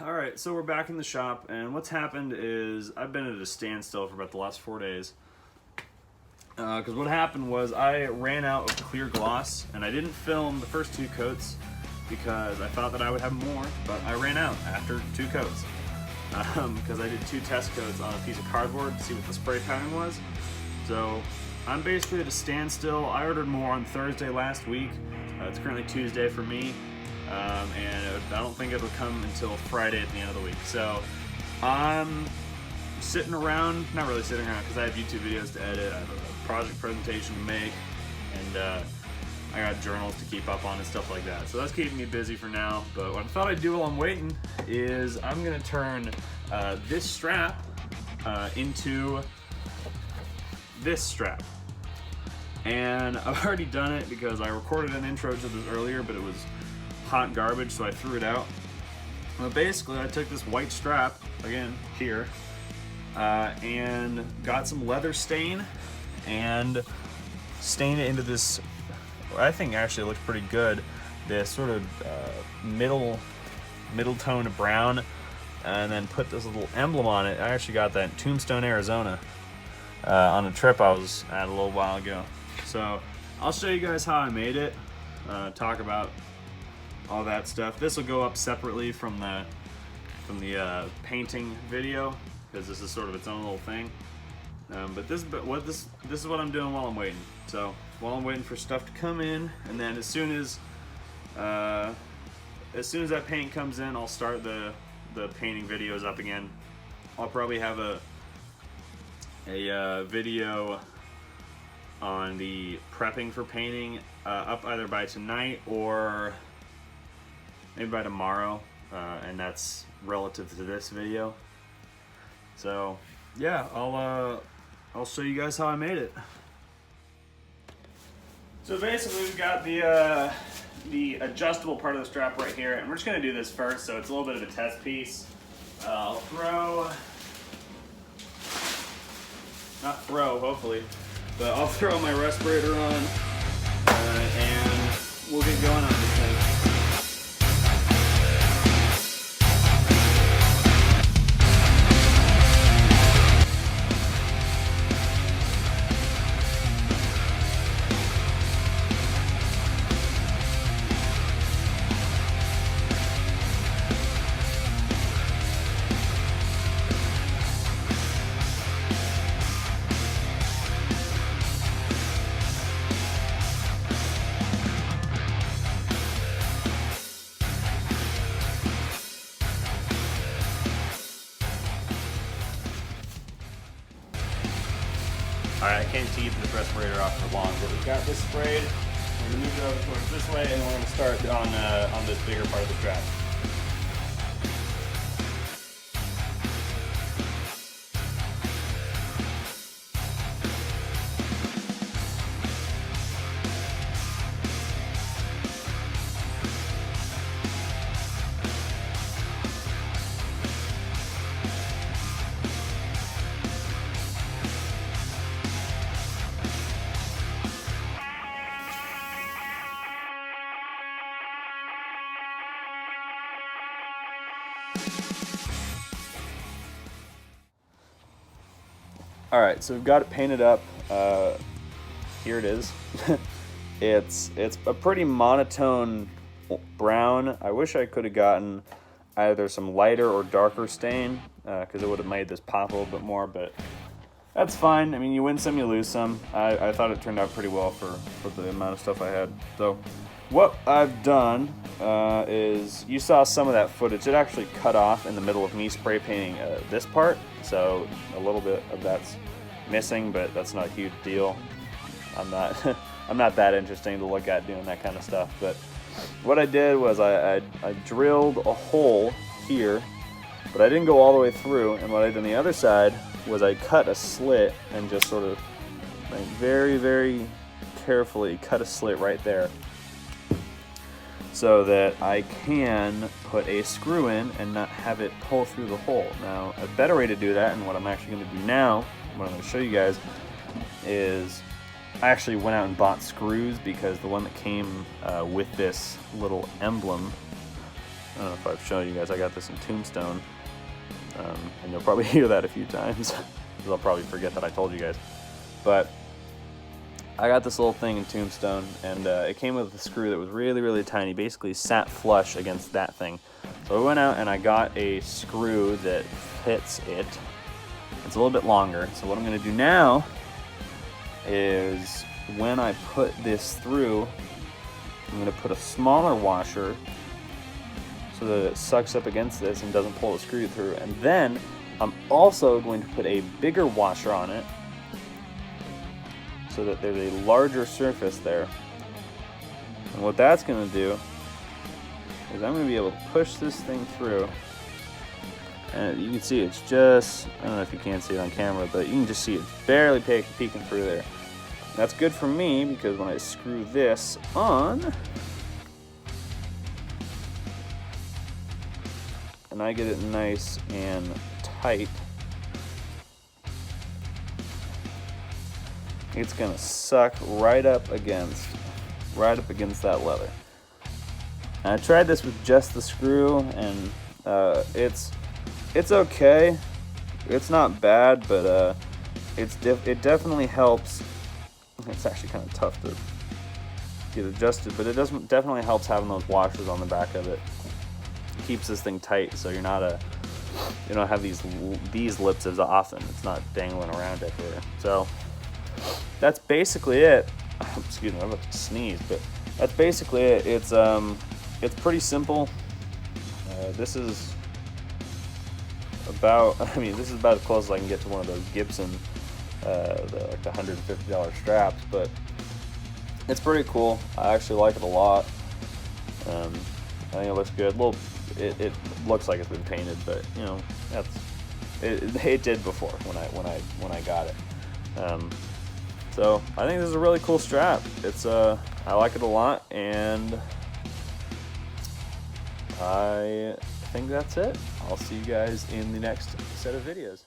Alright, so we're back in the shop, and what's happened is I've been at a standstill for about the last 4 days. Because what happened was I ran out of clear gloss, and I didn't film the first 2 coats because I thought that I would have more, but I ran out after 2 coats. Because I did 2 test coats on a piece of cardboard to see what the spray pattern was. So I'm basically at a standstill. I ordered more on Thursday last week. It's currently Tuesday for me. And I don't think it'll come until Friday at the end of the week. So I'm sitting around, not really sitting around because I have YouTube videos to edit, I have a project presentation to make, and I got journals to keep up on and stuff like that. So that's keeping me busy for now. But what I thought I'd do while I'm waiting is I'm going to turn this strap into this strap. And I've already done it because I recorded an intro to this earlier, but it was hot garbage, so I threw it out. But basically, I took this white strap, again, here, and got some leather stain and stained it into this, I think actually it looks pretty good, this sort of middle tone of brown, and then put this little emblem on it. I actually got that in Tombstone, Arizona, on a trip I was at a little while ago. So I'll show you guys how I made it, talk about all that stuff. This will go up separately from the painting video because this is sort of its own little thing. But this is what I'm doing while I'm waiting. So while I'm waiting for stuff to come in, and then as soon as that paint comes in, I'll start the painting videos up again. I'll probably have a video on the prepping for painting up either by tonight or maybe by tomorrow, and that's relative to this video. So yeah, I'll show you guys how I made it. So basically we've got the adjustable part of the strap right here, and we're just gonna do this first, so it's a little bit of a test piece. Hopefully, but I'll throw my respirator on, and we'll get going on this thing. Alright, I can't keep this respirator off for long, but we've got this sprayed. We're going to move it over towards this way, and we're going to start on this bigger part of the strap. Alright, so we've got it painted up. Here it is. It's a pretty monotone brown. I wish I could have gotten either some lighter or darker stain, because it would have made this pop a little bit more, but that's fine. I mean, you win some, you lose some. I thought it turned out pretty well for the amount of stuff I had. So what I've done is, you saw some of that footage. It actually cut off in the middle of me spray painting this part, so a little bit of that's missing, but that's not a huge deal. I'm not that interesting to look at doing that kind of stuff. But what I did was I drilled a hole here, but I didn't go all the way through, and what I did on the other side was I cut a slit and just sort of like very, very carefully cut a slit right there, so that I can put a screw in and not have it pull through the hole. Now, a better way to do that, and what I'm actually going to do now, what I'm going to show you guys, is I actually went out and bought screws, because the one that came with this little emblem I don't know if I've shown you guys, I got this in Tombstone, and you'll probably hear that a few times, because I'll probably forget that I told you guys. But I got this little thing in Tombstone, and it came with a screw that was really, really tiny, basically sat flush against that thing. So I went out and I got a screw that fits it. It's a little bit longer, so what I'm going to do now is when I put this through, I'm going to put a smaller washer so that it sucks up against this and doesn't pull the screw through. And then I'm also going to put a bigger washer on it so that there's a larger surface there. And what that's going to do is I'm going to be able to push this thing through. And you can see it's just, I don't know if you can see it on camera, but you can just see it barely peeking through there. And that's good for me because when I screw this on, and I get it nice and tight, it's gonna suck right up against that leather. And I tried this with just the screw, and it's okay. It's not bad, but it definitely helps. It's actually kind of tough to get adjusted, but it definitely helps having those washers on the back of it. Keeps this thing tight, so you don't have these lips as often. It's not dangling around everywhere. So that's basically it. Excuse me, I'm about to sneeze, but that's basically it. It's pretty simple. This is about as close as I can get to one of those Gibson, the $150 straps, but it's pretty cool. I actually like it a lot. I think it looks good. It looks like it's been painted, but you know, it did before when I got it. So I think this is a really cool strap. I like it a lot, and I think that's it. I'll see you guys in the next set of videos.